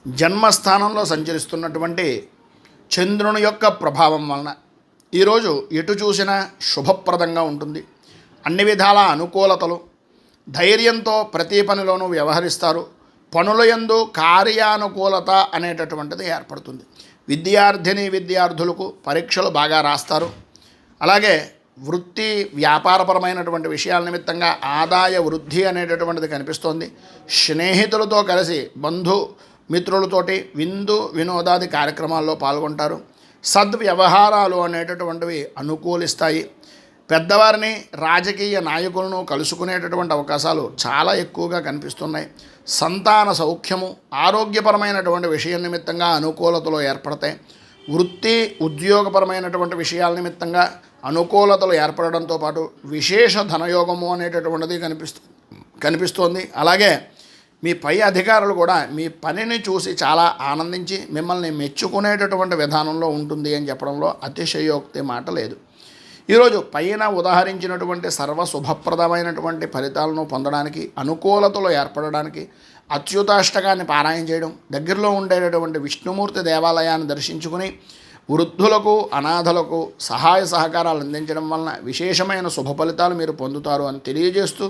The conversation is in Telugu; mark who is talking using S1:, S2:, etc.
S1: జన్మస్థానంలో సంచరిస్తున్నటువంటి చంద్రుని యొక్క ప్రభావం వలన ఈరోజు ఎటు చూసినా శుభప్రదంగా ఉంటుంది. అన్ని విధాల అనుకూలతలు, ధైర్యంతో ప్రతి పనిలోనూ వ్యవహరిస్తారు. పనులయందు కార్యానుకూలత అనేటటువంటిది ఏర్పడుతుంది. విద్యార్థులకు పరీక్షలు బాగా రాస్తారు. అలాగే వృత్తి వ్యాపారపరమైనటువంటి విషయాల నిమిత్తంగా ఆదాయ వృద్ధి అనేటటువంటిది కనిపిస్తోంది. స్నేహితులతో కలిసి మిత్రులతోటి విందు వినోదాది కార్యక్రమాల్లో పాల్గొంటారు. సద్వ్యవహారాలు అనేటటువంటివి అనుకూలిస్తాయి. పెద్దవారిని, రాజకీయ నాయకులను కలుసుకునేటటువంటి అవకాశాలు చాలా ఎక్కువగా కనిపిస్తున్నాయి. సంతాన సౌఖ్యము, ఆరోగ్యపరమైనటువంటి విషయం నిమిత్తంగా అనుకూలతలు ఏర్పడతాయి. వృత్తి ఉద్యోగపరమైనటువంటి విషయాల నిమిత్తంగా అనుకూలతలు ఏర్పడడంతో పాటు విశేష ధనయోగము అనేటటువంటిది కనిపిస్తోంది. అలాగే మీ పై అధికారులు కూడా మీ పనిని చూసి చాలా ఆనందించి మిమ్మల్ని మెచ్చుకునేటటువంటి విధానంలో ఉంటుంది అని చెప్పడంలో అతిశయోక్తి మాట లేదు. ఈరోజు పైన ఉదాహరించినటువంటి సర్వశుభప్రదమైనటువంటి ఫలితాలను పొందడానికి, అనుకూలతలు ఏర్పడడానికి అచ్యుతాష్టకాన్ని పారాయణ చేయడం, దగ్గరలో ఉండేటటువంటి విష్ణుమూర్తి దేవాలయాన్ని దర్శించుకుని వృద్ధులకు, అనాథలకు సహాయ సహకారాలు అందించడం వలన విశేషమైన శుభ ఫలితాలు మీరు పొందుతారు అని తెలియజేస్తూ